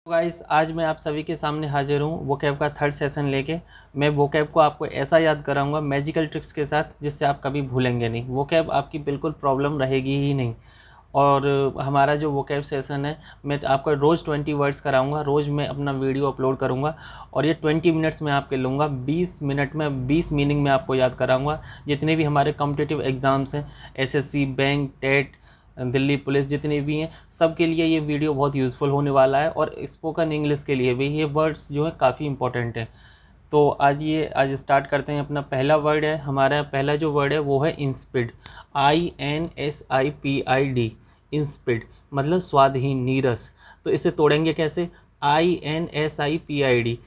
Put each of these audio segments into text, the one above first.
Guys, आज मैं आप सभी के सामने हाजिर हूँ वोकैब का थर्ड सेशन लेके। मैं वोकैब को आपको ऐसा याद कराऊंगा मैजिकल ट्रिक्स के साथ जिससे आप कभी भूलेंगे नहीं। वोकैब आपकी बिल्कुल प्रॉब्लम रहेगी ही नहीं। और हमारा जो वोकैब सेशन है, मैं आपको रोज़ 20 वर्ड्स कराऊंगा। रोज़ मैं अपना वीडियो अपलोड करूंगा और ये 20 मिनट्स में आपके लूँगा। 20 मिनट में 20 मीनिंग में आपको याद कराऊंगा। जितने भी हमारे कॉम्पिटिटिव एग्ज़ाम्स हैं, SSC, bank, TET, Delhi police, जितनी भी हैं, सब के लिए ये वीडियो बहुत यूज़फुल होने वाला है। और स्पोकन इंग्लिश के लिए भी ये वर्ड्स जो हैं काफ़ी इंपॉर्टेंट हैं। तो आज स्टार्ट करते हैं। अपना पहला वर्ड है, हमारा पहला जो वर्ड है वो है इंस्पिड। INSIPID, इंस्पिड मतलब स्वादहीन, नीरस। तो इसे तोड़ेंगे कैसे? INSIPID,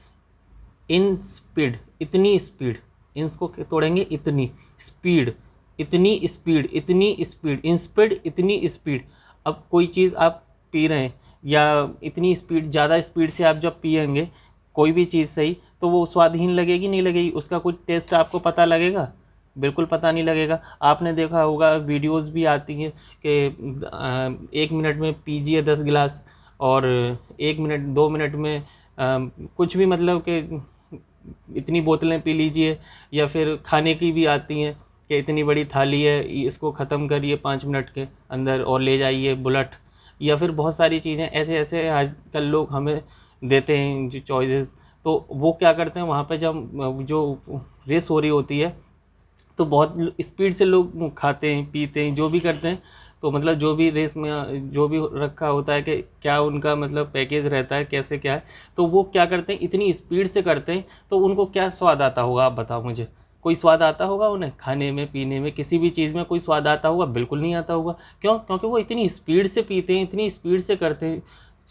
इन स्पीड, इतनी स्पीड। इंस को तोड़ेंगे इतनी स्पीड, इतनी स्पीड, इतनी स्पीड, इन स्पीड, इतनी स्पीड। अब कोई चीज़ आप पी रहे हैं या इतनी स्पीड, ज़्यादा स्पीड से आप जब पिएंगे कोई भी चीज़ सही, तो वो स्वादहीन लगेगी नहीं लगेगी? उसका कुछ टेस्ट आपको पता लगेगा? बिल्कुल पता नहीं लगेगा। आपने देखा होगा, वीडियोस भी आती हैं कि 1 मिनट में पीजिए 10 गिलास, और 1 मिनट 2 मिनट में कुछ भी, मतलब कि इतनी बोतलें पी लीजिए। या फिर खाने की भी आती हैं कि इतनी बड़ी थाली है, इसको ख़त्म करिए 5 मिनट के अंदर और ले जाइए बुलेट। या फिर बहुत सारी चीज़ें ऐसे ऐसे आजकल लोग हमें देते हैं जो चॉइसेस। तो वो क्या करते हैं, वहाँ पे जब जो रेस हो रही होती है तो बहुत स्पीड से लोग खाते हैं, पीते हैं, जो भी करते हैं। तो मतलब जो भी रेस में जो भी रखा होता है कि क्या उनका मतलब पैकेज रहता है, कैसे क्या है, तो वो क्या करते हैं, इतनी स्पीड से करते हैं। तो उनको क्या स्वाद आता होगा, आप बताओ मुझे। कोई स्वाद आता होगा उन्हें खाने में, पीने में, किसी भी चीज़ में कोई स्वाद आता होगा? बिल्कुल नहीं आता होगा। क्यों? क्योंकि वो इतनी स्पीड से पीते हैं, इतनी स्पीड से करते हैं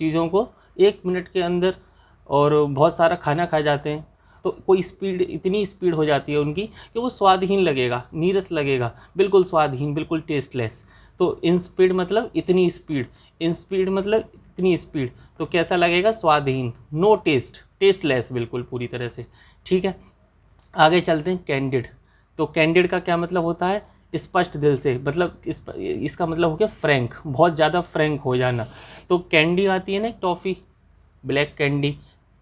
चीज़ों को 1 मिनट के अंदर, और बहुत सारा खाना खा जाते हैं। तो कोई स्पीड, इतनी स्पीड हो जाती है उनकी कि वो स्वादहीन लगेगा, नीरस लगेगा, बिल्कुल स्वादहीन, बिल्कुल टेस्टलेस। तो इन स्पीड मतलब इतनी स्पीड, इन स्पीड मतलब इतनी स्पीड। तो कैसा लगेगा? स्वादहीन, नो टेस्ट, टेस्टलेस, बिल्कुल पूरी तरह से। ठीक है, आगे चलते हैं। कैंडिड। तो कैंडिड का क्या मतलब होता है? स्पष्ट दिल से, मतलब इसका मतलब हो गया फ्रैंक, बहुत ज़्यादा फ्रैंक हो जाना। तो कैंडी आती है ना, टॉफ़ी, ब्लैक कैंडी,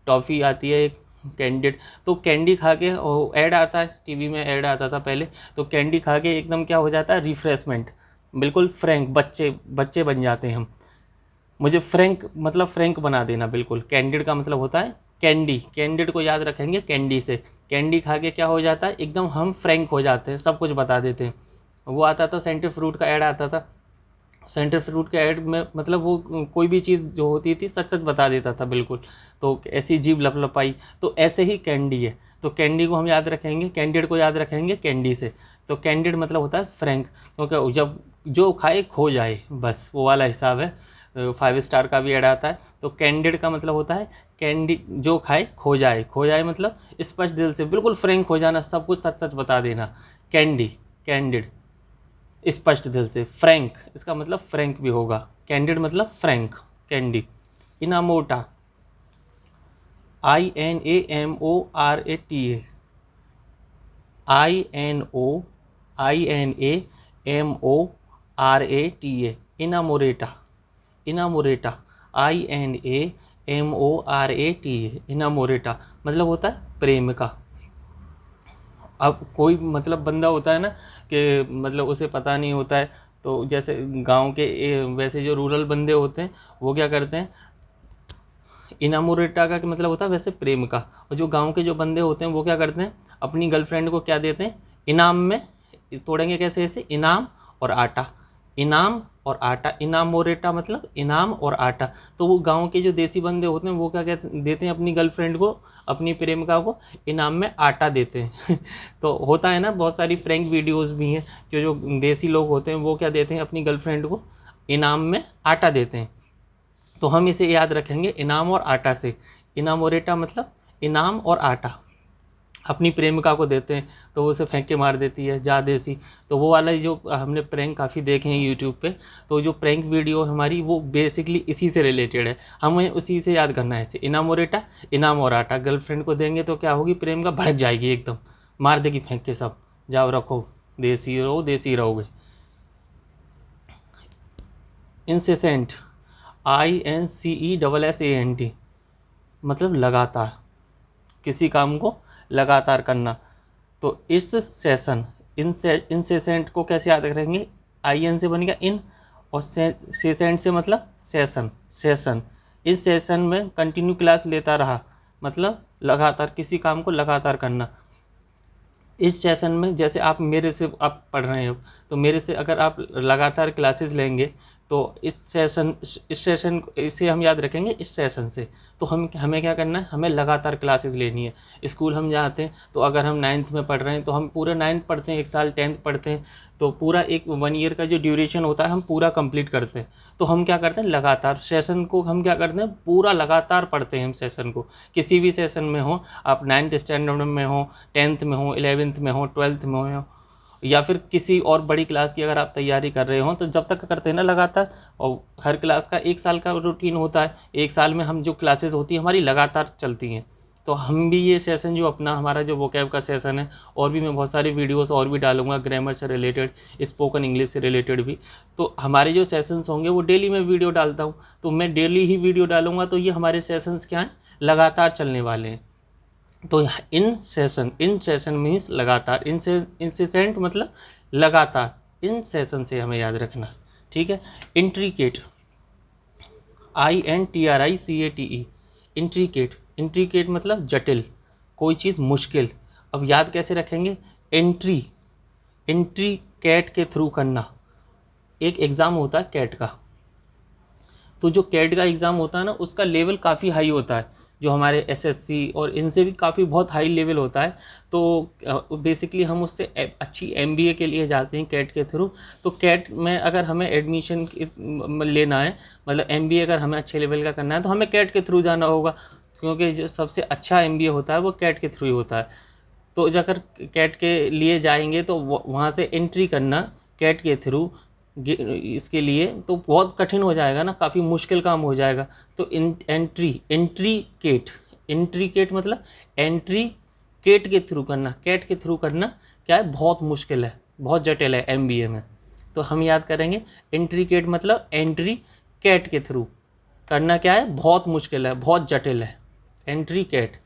टॉफ़ी आती है एक, कैंडिड। तो कैंडी खा के, ऐड आता है टीवी में, ऐड आता था पहले। तो कैंडी खा के एकदम क्या हो जाता है? रिफ्रेशमेंट, बिल्कुल फ्रैंक, बच्चे बच्चे बन जाते हैं हम। मुझे फ्रैंक मतलब फ्रैंक बना देना, बिल्कुल। कैंडिड का मतलब होता है कैंडी। कैंडिड को याद रखेंगे कैंडी से। कैंडी खा के क्या हो जाता है? एकदम हम फ्रैंक हो जाते हैं, सब कुछ बता देते हैं। वो आता था, सेंटर फ्रूट का ऐड आता था। सेंटर फ्रूट के ऐड में मतलब वो कोई भी चीज़ जो होती थी सच सच बता देता था, बिल्कुल। तो ऐसी जीभ लपलपाई, तो ऐसे ही कैंडी है। तो कैंडी को हम याद रखेंगे, कैंडिड को याद रखेंगे कैंडी से। तो कैंडिड मतलब होता है फ्रैंक, क्योंकि जब जो खाए खो जाए, बस वो वाला हिसाब है। 5 स्टार का भी ऐड आता है। तो कैंडिड का मतलब होता है कैंडी, जो खाए खो जाए। खो जाए मतलब स्पष्ट दिल से, बिल्कुल फ्रैंक हो जाना, सब कुछ सच सच बता देना। कैंडी, कैंडिड, स्पष्ट दिल से। फ्रैंक, इसका मतलब फ्रैंक भी होगा। कैंडिड मतलब frank, candy. Inamorata, INAMORATA, INAMORATA, inamorata, inamorata, INAMORATA, inamorata मतलब होता है प्रेम का। अब कोई मतलब बंदा होता है ना कि मतलब उसे पता नहीं होता है, तो जैसे गांव के वैसे जो रूरल बंदे होते हैं वो क्या करते हैं, इनामोरेटा का मतलब होता है वैसे प्रेम का। और जो गांव के जो बंदे होते हैं वो क्या करते हैं, अपनी गर्लफ्रेंड को क्या देते हैं इनाम में? तोड़ेंगे कैसे? ऐसे, इनाम और आटा, इनाम और आटा। इनामोरेटा मतलब इनाम और आटा। तो वो गांव के जो देसी बंदे होते हैं वो क्या कहते देते हैं अपनी गर्लफ्रेंड को, अपनी प्रेमिका को इनाम में आटा देते हैं। तो होता है ना, बहुत सारी प्रैंक वीडियोस भी हैं कि जो देसी लोग होते हैं वो क्या देते हैं अपनी गर्लफ्रेंड को, इनाम में आटा देते हैं। तो हम इसे याद रखेंगे इनाम और आटा से। इनामोरेटा मतलब इनाम और आटा, अपनी प्रेमिका को देते हैं तो वो उसे फेंक के मार देती है, जा देसी। तो वो वाला जो हमने प्रैंक काफ़ी देखे हैं यूट्यूब पे, तो जो प्रैंक वीडियो हमारी वो बेसिकली इसी से रिलेटेड है, हमें उसी से याद करना है। ऐसे इनामोरेटा, इनाम और आटा, गर्लफ्रेंड को देंगे तो क्या होगी, प्रेमिका भड़क जाएगी एकदम, मार देगी फेंक के, सब जाओ रखो, देसी रहो, देसी रहोगे। इंसेसेंट, INCESSANT, मतलब लगातार, किसी काम को लगातार करना। तो इस सेशन, इंसेसेंट को कैसे याद करेंगे, आई एन से बन गया इन, और सेसेंट से मतलब सेशन, सेशन। इस सेशन में कंटिन्यू क्लास लेता रहा, मतलब लगातार किसी काम को लगातार करना। इस सेशन में जैसे आप मेरे से आप पढ़ रहे हो, तो मेरे से अगर आप लगातार क्लासेस लेंगे तो इस सेशन इसे हम याद रखेंगे इस सेशन से। तो हमें क्या करना है, हमें लगातार क्लासेस लेनी है। स्कूल हम जाते हैं तो अगर हम 9th में पढ़ रहे हैं तो हम पूरा 9th पढ़ते हैं, एक साल 10th पढ़ते हैं, तो पूरा एक 1 ईयर का जो ड्यूरेशन होता है हम पूरा कंप्लीट करते हैं। तो हम क्या करते हैं, लगातार सेशन को हम क्या करते हैं, पूरा लगातार पढ़ते हैं हम सेशन को। किसी भी सेशन में हो, आप 9th स्टैंडर्ड में हो, 10th में हो, 11th में हो, 12th में हो, या फिर किसी और बड़ी क्लास की अगर आप तैयारी कर रहे हो, तो जब तक करते हैं ना लगातार। और हर क्लास का 1 साल का रूटीन होता है, 1 साल में हम जो क्लासेस होती हैं हमारी लगातार चलती हैं। तो हम भी ये सेशन जो अपना हमारा जो वोकैब का सेशन है, और भी मैं बहुत सारी वीडियोस और भी डालूंगा ग्रामर से रिलेटेड, स्पोकन इंग्लिश से रिलेटेड भी। तो हमारे जो सेशंस होंगे वो डेली मैं वीडियो डालता हूँ, तो मैं डेली ही वीडियो डालूंगा। तो ये हमारे सेशंस क्या हैं, लगातार चलने वाले हैं। तो इन सेशन मीन्स लगातार, इंसेसेंट मतलब लगातार, इन सेशन से हमें याद रखना, ठीक है। इंट्रिकेट, INTRICATE, इंट्रिकेट, इंट्रिकेट मतलब जटिल, कोई चीज़ मुश्किल। अब याद कैसे रखेंगे, एंट्री, एंट्री कैट के थ्रू करना। एक एग्ज़ाम होता है कैट का, तो जो कैट का एग्ज़ाम होता है ना, उसका लेवल काफ़ी हाई होता है, जो हमारे SSC और इनसे भी काफ़ी बहुत हाई लेवल होता है। तो बेसिकली हम उससे अच्छी MBA के लिए जाते हैं कैट के थ्रू। तो कैट में अगर हमें एडमिशन लेना है, मतलब MBA अगर हमें अच्छे लेवल का करना है, तो हमें कैट के थ्रू जाना होगा, क्योंकि जो सबसे अच्छा MBA होता है वो कैट के थ्रू ही होता है। तो जाकर कैट के लिए जाएंगे तो वहाँ से एंट्री करना कैट के थ्रू इसके लिए तो बहुत कठिन हो जाएगा ना, काफ़ी मुश्किल काम हो जाएगा। तो इंट्रीकेट मतलब एंट्री केट के थ्रू करना, कैट के थ्रू करना क्या है, बहुत मुश्किल है, बहुत जटिल है MBA में। तो हम याद करेंगे इंट्रीकेट मतलब एंट्री कैट के थ्रू करना क्या है, बहुत मुश्किल है, बहुत जटिल है, एंट्री कैट।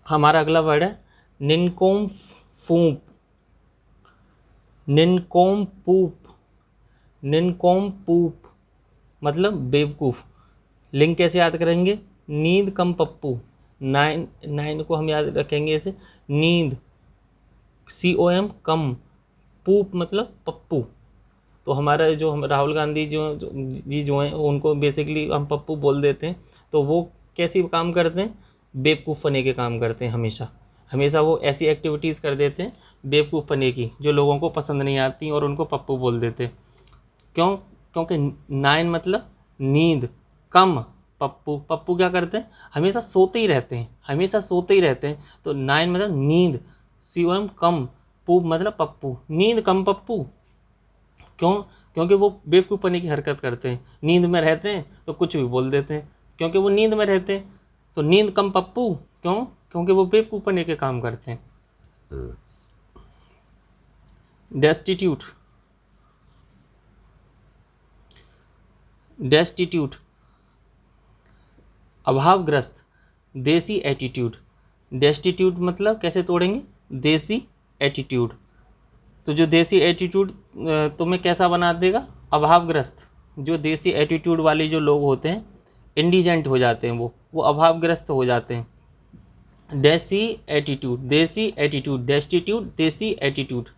हमारा अगला वर्ड है निनकोम्फूप, निनकोम्पूप, निनकोम्पूप मतलब बेवकूफ़। लिंक कैसे याद करेंगे, नींद कम पप्पू, 9 को हम याद रखेंगे ऐसे, नींद COM कम, पूप मतलब पप्पू। तो हमारा जो हम राहुल गांधी जो हैं उनको बेसिकली हम पप्पू बोल देते हैं। तो वो कैसे काम करते हैं, बेवकूफ़ बने के काम करते हैं, हमेशा हमेशा वो ऐसी एक्टिविटीज़ कर देते हैं बेवकूफ़ बने की, जो लोगों को पसंद नहीं आती और उनको पप्पू बोल देते हैं। क्यों, क्योंकि 9 मतलब नींद कम, पप्पू, पप्पू क्या करते हैं, हमेशा सोते ही रहते हैं, हमेशा सोते ही रहते हैं। तो 9 मतलब नींद, COM कम, पूप मतलब पप्पू, नींद कम पप्पू। क्यों, क्योंकि वो बेवकूफ़पने की हरकत करते हैं, नींद में रहते हैं तो कुछ भी बोल देते हैं, क्योंकि वो नींद में रहते हैं। तो नींद कम पप्पू, क्यों, क्योंकि वो बेवकूफ़पने के काम करते हैं। डेस्टिट्यूट, डेस्टिट्यूट अभावग्रस्त, देसी एटीट्यूड। डेस्टिट्यूट मतलब कैसे तोड़ेंगे, देसी एटीट्यूड। तो जो देसी एटीट्यूड तुम्हें कैसा बना देगा, अभावग्रस्त। जो देसी एटीट्यूड वाले जो लोग होते हैं इंडिजेंट हो जाते हैं, वो अभावग्रस्त हो जाते हैं। देसी एटीट्यूड, डेस्टिट्यूट देसी एटीट्यूड।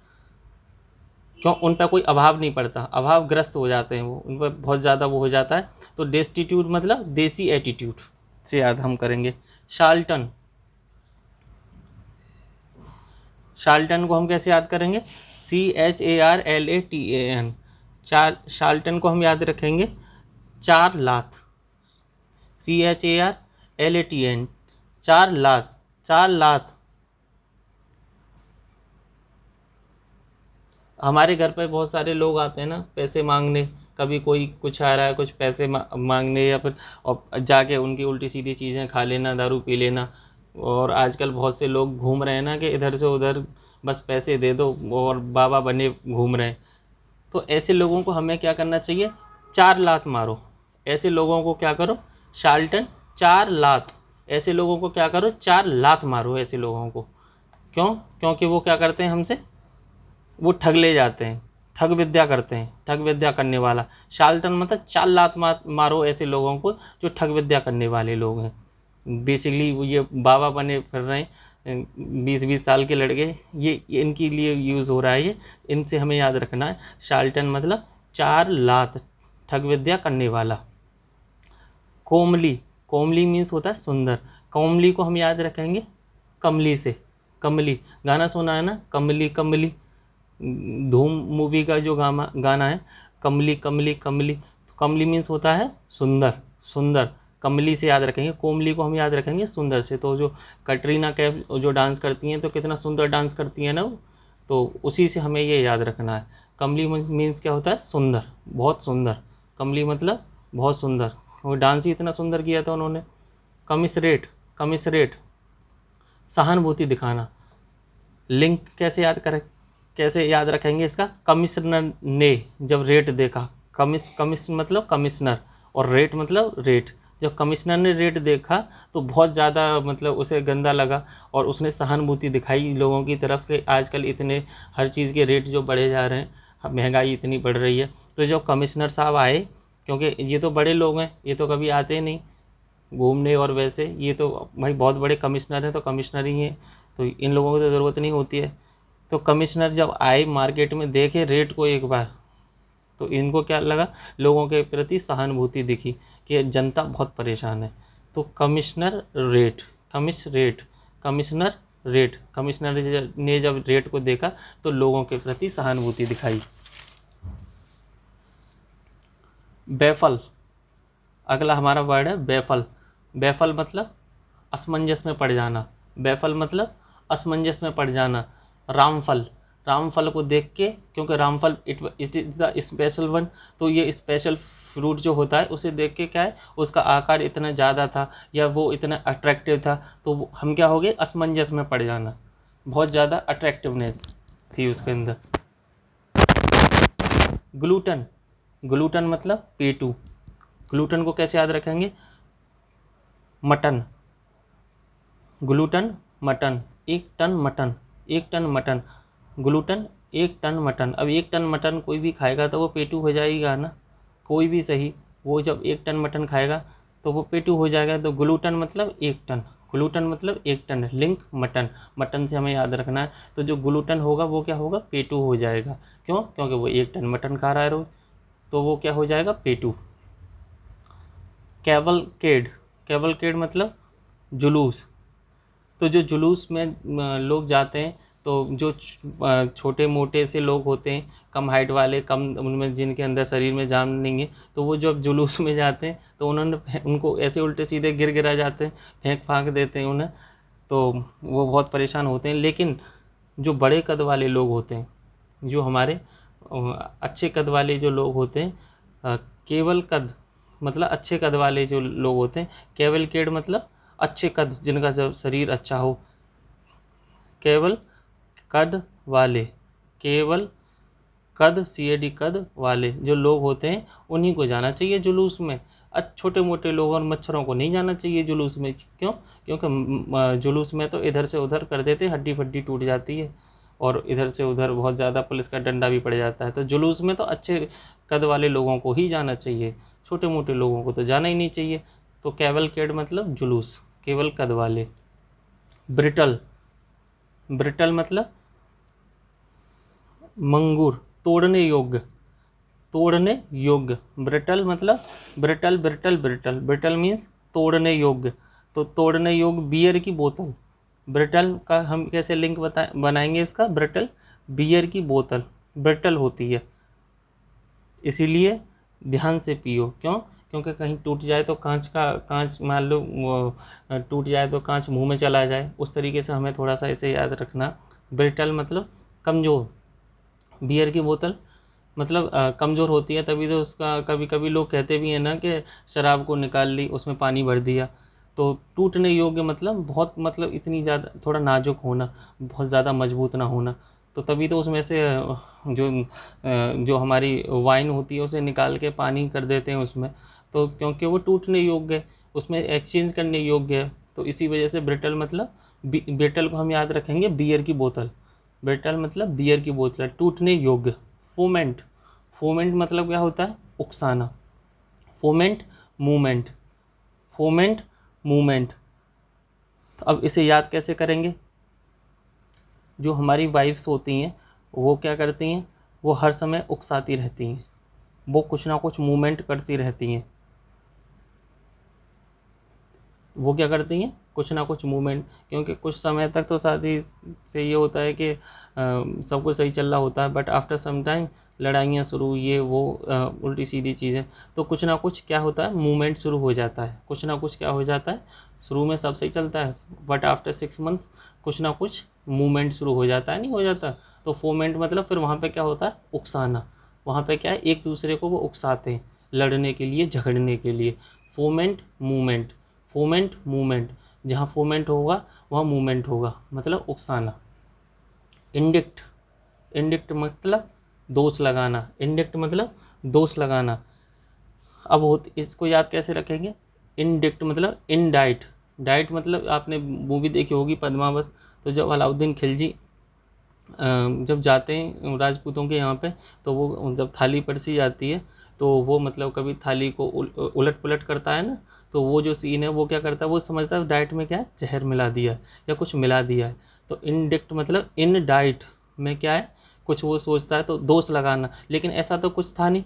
क्यों, उन पर कोई अभाव नहीं पड़ता, अभावग्रस्त हो जाते हैं वो, उन पर बहुत ज़्यादा वो हो जाता है। तो डेस्टिट्यूट मतलब देसी एटीट्यूड से याद हम करेंगे। शार्लटन, शार्लटन को हम कैसे याद करेंगे, CHARLATAN। शार्लटन को हम याद रखेंगे चार लात, CHARLATAN, चार लात, चार लात। हमारे घर पे बहुत सारे लोग आते हैं ना पैसे मांगने, कभी कोई कुछ आ रहा है, कुछ पैसे मांगने, या फिर और जाके उनकी उल्टी सीधी चीज़ें खा लेना, दारू पी लेना। और आजकल बहुत से लोग घूम रहे हैं ना कि इधर से उधर बस पैसे दे दो और बाबा बने घूम रहे हैं। तो ऐसे लोगों को हमें क्या करना चाहिए, 4 लात मारो, ऐसे लोगों को क्या करो, शाल्टन 4 लात, ऐसे लोगों को क्या करो, 4 लात मारो ऐसे लोगों को। क्यों? क्योंकि वो क्या करते हैं हमसे, वो ठग ले जाते हैं, ठग विद्या करते हैं, ठग विद्या करने वाला। शाल्टन मतलब 4 लात मारो ऐसे लोगों को जो ठग विद्या करने वाले लोग हैं। बेसिकली वो ये बाबा बने फिर रहे हैं 20-20 साल के लड़के, ये इनके लिए यूज़ हो रहा है ये, इनसे हमें याद रखना है। शाल्टन मतलब 4 लात, ठग विद्या करने वाला। कोमली, कोमली मीन्स होता है सुंदर, कोमली को हम याद रखेंगे कमली से, कमली, गाना सुना है ना, कमली कमली, धूम मूवी का जो गाना है, कमली कमली कमली, तो कमली मीन्स होता है सुंदर, सुंदर, कमली से याद रखेंगे। कोमली को हम याद रखेंगे सुंदर से। तो जो कटरीना कैफ जो डांस करती हैं तो कितना सुंदर डांस करती हैं ना वो, तो उसी से हमें ये याद रखना है। कमली मीन्स क्या होता है, सुंदर, बहुत सुंदर, कमली मतलब बहुत सुंदर, वो डांस ही इतना सुंदर किया था उन्होंने। कमिसरेट, कमिसरेट सहानुभूति दिखाना। लिंक कैसे याद रखेंगे इसका, कमिश्नर ने जब रेट देखा, कमिस मतलब कमिश्नर और रेट मतलब रेट, जब कमिश्नर ने रेट देखा तो बहुत ज़्यादा मतलब उसे गंदा लगा और उसने सहानुभूति दिखाई लोगों की तरफ कि आजकल इतने हर चीज़ के रेट जो बढ़े जा रहे हैं, महंगाई इतनी बढ़ रही है। तो जब कमिश्नर साहब आए, क्योंकि ये तो बड़े लोग हैं, ये तो कभी आते नहीं घूमने, और वैसे ये तो भाई बहुत बड़े कमिश्नर हैं तो कमिश्नर ही हैं, तो इन लोगों को तो ज़रूरत नहीं होती है। तो कमिश्नर जब आए मार्केट में, देखे रेट को एक बार, तो इनको क्या लगा, लोगों के प्रति सहानुभूति दिखी कि जनता बहुत परेशान है। तो commissioner rate, commissioner rate, commissioner ने जब रेट को देखा तो लोगों के प्रति सहानुभूति दिखाई। बेफल, अगला हमारा वर्ड है बेफल। बेफल मतलब असमंजस में पड़ जाना, बेफल मतलब असमंजस में पड़ जाना। रामफल, रामफल को देख के, क्योंकि Ramphal it is the special one, तो ये स्पेशल फ्रूट जो होता है उसे देख के क्या है, उसका आकार इतना ज़्यादा था या वो इतना अट्रैक्टिव था, तो हम क्या हो गए, असमंजस में पड़ जाना, बहुत ज़्यादा अट्रैक्टिवनेस थी उसके अंदर। ग्लूटन, ग्लूटन मतलब पेटू, ग्लूटन को कैसे याद रखेंगे, mutton, glutton mutton, 1 ton mutton, 1 ton mutton, glutton 1 ton mutton. अब 1 टन मटन कोई भी खाएगा तो वो पेटू हो जाएगा ना, कोई भी सही, वो जब 1 टन मटन खाएगा तो वो पेटू हो जाएगा। तो ग्लूटन मतलब 1 टन, ग्लूटन मतलब 1 टन, लिंक मटन, मटन से हमें याद रखना है। तो जो ग्लूटन होगा वो क्या होगा, पेटू हो जाएगा। क्यों? क्योंकि वो 1 टन मटन खा रहा है रोज, तो वो क्या हो जाएगा, पेटू। कैवलकेड, कैवलकेड मतलब जुलूस, तो जो जुलूस में लोग जाते हैं, तो जो छोटे मोटे से लोग होते हैं, कम हाइट वाले, कम उनमें जिनके अंदर शरीर में जान नहीं है, तो वो जब जुलूस में जाते हैं तो उनको ऐसे उल्टे सीधे गिरा जाते हैं, फेंक फाँक देते हैं उन्हें, तो वो बहुत परेशान होते हैं। लेकिन जो बड़े कद वाले लोग होते हैं, जो हमारे अच्छे कद वाले जो लोग होते हैं, केवल कद मतलब अच्छे कद वाले जो लोग होते हैं, कैवलकेड मतलब अच्छे कद, जिनका जब शरीर अच्छा हो, केवल कद वाले, केवल कद, CAD कद वाले जो लोग होते हैं उन्हीं को जाना चाहिए जुलूस में। छोटे मोटे लोगों और मच्छरों को नहीं जाना चाहिए जुलूस में। क्यों? क्योंकि जुलूस में तो इधर से उधर कर देते, हड्डी फड्डी टूट जाती है और इधर से उधर बहुत ज़्यादा पुलिस का डंडा भी पड़ जाता है। तो जुलूस में तो अच्छे कद वाले लोगों को ही जाना चाहिए, छोटे मोटे लोगों को तो जाना ही नहीं चाहिए। तो कैवलकेड मतलब जुलूस, केवल कद वाले। ब्रिटल, ब्रिटल मतलब मंगूर, तोड़ने योग्य, तोड़ने योग्य। ब्रिटल मतलब brittle brittle brittle, brittle means तोड़ने योग्य। तो तोड़ने योग्य बियर की बोतल, ब्रिटल का हम कैसे लिंक बनाएंगे इसका, ब्रिटल बियर की बोतल ब्रिटल होती है, इसीलिए ध्यान से पियो। क्यों? क्योंकि कहीं टूट जाए तो कांच मान लो टूट जाए तो कांच मुंह में चला जाए, उस तरीके से हमें थोड़ा सा इसे याद रखना। ब्रिटल मतलब कमज़ोर, बियर की बोतल मतलब कमज़ोर होती है, तभी तो उसका कभी कभी लोग कहते भी हैं ना कि शराब को निकाल ली, उसमें पानी भर दिया। तो टूटने योग्य मतलब बहुत, मतलब इतनी ज़्यादा, थोड़ा नाजुक होना, बहुत ज़्यादा मजबूत ना होना। तो तभी तो उसमें से जो हमारी वाइन होती है उसे निकाल के पानी कर देते हैं उसमें, तो क्योंकि वो टूटने योग्य है, उसमें एक्सचेंज करने योग्य है। तो इसी वजह से ब्रिटल मतलब ब्रिटल को हम याद रखेंगे बियर की बोतल, ब्रिटल मतलब बियर की बोतल, टूटने योग्य। फोमेंट, फोमेंट मतलब क्या होता है? उकसाना। Foment movement, foment movement. तो अब इसे याद कैसे करेंगे? जो हमारी वाइफ्स होती हैं वो क्या करती हैं? वो हर समय उकसाती रहती हैं, वो कुछ ना कुछ मूवमेंट करती रहती हैं। वो क्या करती हैं? कुछ ना कुछ मूवमेंट, क्योंकि कुछ समय तक तो शादी से ये होता है कि सब कुछ सही चल रहा होता है, बट आफ्टर सम टाइम लड़ाइयाँ शुरू, ये वो उल्टी सीधी चीज़ें, तो कुछ ना कुछ क्या होता है? मूवमेंट शुरू हो जाता है, कुछ ना कुछ क्या हो जाता है? शुरू में सब सही चलता है, बट आफ्टर 6 मंथ्स कुछ ना कुछ मूवमेंट शुरू हो जाता है, नहीं हो जाता? तो फोमेंट मतलब फिर वहाँ पे क्या होता है? उकसाना। वहाँ पे क्या है? एक दूसरे को वो उकसाते हैं लड़ने के लिए, झगड़ने के लिए। फोमेंट मूवमेंट, फोमेंट मूवमेंट, जहाँ फोमेंट होगा वहाँ मूवमेंट होगा, मतलब उकसाना। इंडिक्ट, इंडिक्ट मतलब दोष लगाना, इंडिक्ट मतलब दोष लगाना। अब इसको याद कैसे रखेंगे? इंडिक्ट मतलब इनडाइट, डाइट मतलब आपने मूवी देखी होगी पद्मावत, तो जब अलाउद्दीन खिलजी जब जाते हैं राजपूतों के यहाँ पे, तो वो जब थाली परसी जाती है तो वो मतलब कभी थाली को उलट पुलट करता है ना, तो वो जो सीन है वो क्या करता है? वो समझता है डाइट में क्या है? जहर मिला दिया है या कुछ मिला दिया है। तो इनडिक्ट मतलब इन डाइट में क्या है? कुछ वो सोचता है, तो दोष लगाना। लेकिन ऐसा तो कुछ था नहीं,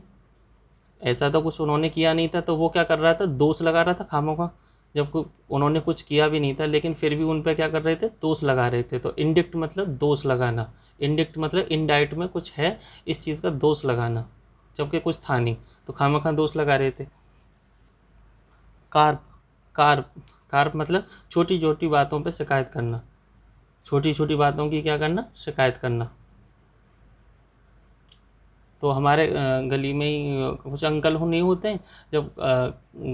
ऐसा तो कुछ उन्होंने किया नहीं था, तो वो क्या कर रहा था? दोष लगा रहा था खामोखा, जब उन्होंने कुछ किया भी नहीं था, लेकिन फिर भी उन पर क्या कर रहे थे? दोष लगा रहे थे। तो इंडिक्ट मतलब दोष लगाना, इंडिक्ट मतलब इनडाइट में कुछ है इस चीज़ का दोष लगाना, जबकि कुछ था नहीं, तो खामोखा दोष लगा रहे थे। कार्प, कार्प, कार्प मतलब छोटी छोटी बातों पे शिकायत करना, छोटी छोटी बातों की क्या करना? शिकायत करना। तो हमारे गली में ही कुछ अंकल हो नहीं होते हैं, जब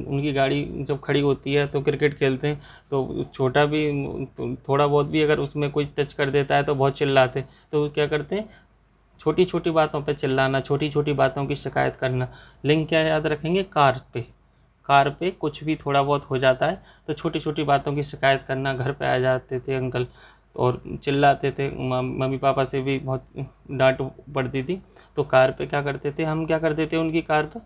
उनकी गाड़ी जब खड़ी होती है तो क्रिकेट खेलते हैं, तो छोटा भी थोड़ा बहुत भी अगर उसमें कोई टच कर देता है तो बहुत चिल्लाते हैं। तो क्या करते हैं? छोटी छोटी बातों पे चिल्लाना, छोटी छोटी बातों की शिकायत करना। लिंक क्या याद रखेंगे? कार पे, कार पे कुछ भी थोड़ा बहुत हो जाता है तो छोटी छोटी बातों की शिकायत करना। घर पे आ जाते थे अंकल और चिल्लाते थे, मम्मी पापा से भी बहुत डांट पड़ती थी। तो कार पे क्या करते थे? हम क्या करते थे उनकी कार पे?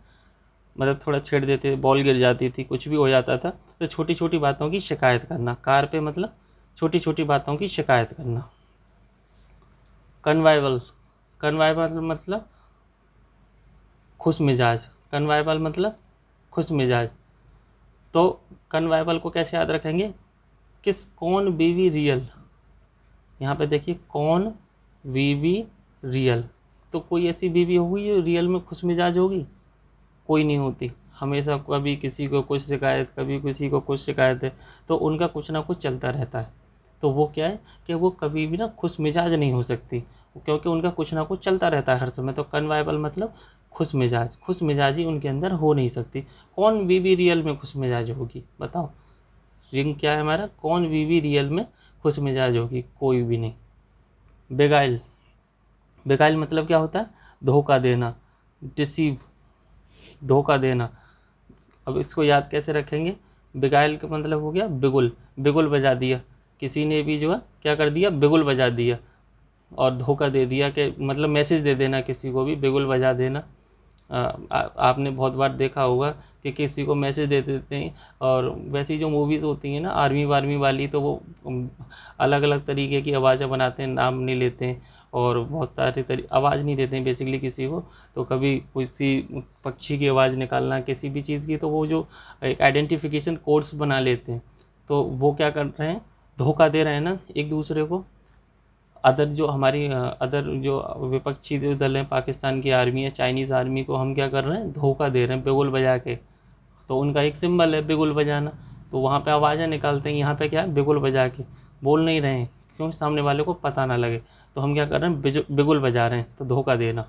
मतलब थोड़ा छेड़ देते, बॉल गिर जाती थी, कुछ भी हो जाता था, तो छोटी छोटी बातों की शिकायत करना। कार पे मतलब छोटी छोटी बातों की शिकायत करना। कन्वाइवल, कन्वाइवल मतलब खुश मिजाज, कन्वाइवल मतलब खुश मिजाज। तो कन्वाइवल को कैसे याद रखेंगे? किस, कौन बीवी रियल, यहाँ पे देखिए कौन बीवी रियल, तो कोई ऐसी बीवी होगी जो रियल में खुश मिजाज होगी? कोई नहीं होती, हमेशा कभी किसी को कुछ शिकायत, कभी किसी को कुछ शिकायत है, तो उनका कुछ ना कुछ चलता रहता है। तो वो क्या है कि वो कभी भी ना खुश मिजाज नहीं हो सकती, क्योंकि उनका कुछ ना कुछ चलता रहता है हर समय। तो कन्वाइबल मतलब खुश मिजाज, खुश मिजाजी उनके अंदर हो नहीं सकती। कौन बीवी रियल में खुश मिजाज होगी? बताओ, रिंग क्या है हमारा? कौन बीवी रियल में खुश मिजाज होगी? कोई भी नहीं। बेगाइल, बेगाइल मतलब क्या होता है? धोखा देना, डिसीव, धोखा देना। अब इसको याद कैसे रखेंगे? बिगाइल का मतलब हो गया बिगुल, बिगुल बजा दिया, किसी ने भी जो है क्या कर दिया? बिगुल बजा दिया। और धोखा दे दिया कि मतलब मैसेज दे देना, किसी को भी बिगुल बजा देना। आपने बहुत बार देखा होगा कि किसी को मैसेज दे देते हैं, और वैसी जो मूवीज़ होती हैं ना आर्मी वार्मी वाली, तो वो अलग अलग तरीके की आवाज़ें बनाते हैं, नाम नहीं लेते हैं, और बहुत सारे आवाज़ नहीं देते हैं बेसिकली किसी को। तो कभी किसी पक्षी की आवाज़ निकालना, किसी भी चीज़ की, तो वो जो एक आइडेंटिफिकेशन कोड्स बना लेते हैं। तो वो क्या कर रहे हैं? धोखा दे रहे हैं ना एक दूसरे को। अदर जो हमारी अदर जो विपक्षी जो दल हैं, पाकिस्तान की आर्मी है, चाइनीज़ आर्मी को हम क्या कर रहे हैं? धोखा दे रहे हैं बिगुल बजा के। तो उनका एक सिंबल है बिगुल बजाना, तो वहाँ पे आवाज़ें निकालते हैं, यहाँ पे क्या है? बिगुल बजा के बोल नहीं रहे हैं, क्योंकि सामने वाले को पता ना लगे। तो हम क्या कर रहे हैं? बिगुल बजा रहे हैं, तो धोखा देना।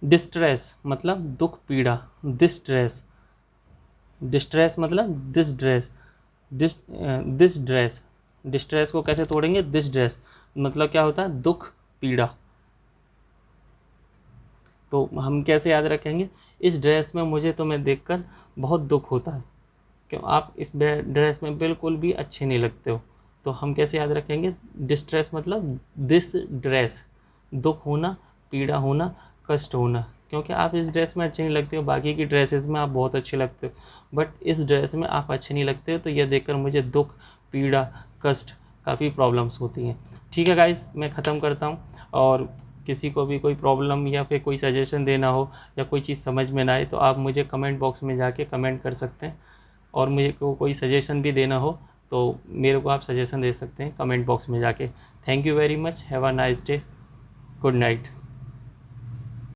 डिस्ट्रेस मतलब दुख पीड़ा, डिस्ट्रेस, डिस्ट्रेस मतलब this dress, this dress, distress को कैसे तोड़ेंगे? दिस ड्रेस, मतलब क्या होता है, दुख, पीड़ा। तो हम कैसे याद रखेंगे, इस ड्रेस में मुझे तुम्हें देखकर बहुत दुख होता है, क्यों आप इस ड्रेस में बिल्कुल भी अच्छे नहीं लगते हो। तो हम कैसे याद रखेंगे, डिस्ट्रेस मतलब दिस ड्रेस, दुख होना, पीड़ा होना, कष्ट होना, क्योंकि आप इस ड्रेस में अच्छे नहीं लगते हो, बाकी की ड्रेसेस में आप बहुत अच्छे लगते हो, बट इस ड्रेस में आप अच्छे नहीं लगते हो, तो यह देखकर मुझे दुख, पीड़ा, कष्ट, काफ़ी प्रॉब्लम्स होती हैं। ठीक है गाइस, मैं ख़त्म करता हूँ। और किसी को भी कोई प्रॉब्लम या फिर कोई सजेशन देना हो या कोई चीज़ समझ में ना आए तो आप मुझे कमेंट बॉक्स में जाके कमेंट कर सकते हैं। और मुझे को कोई सजेशन भी देना हो तो मेरे को आप सजेशन दे सकते हैं कमेंट बॉक्स में जाके। Thank you very much, have a nice day, good night.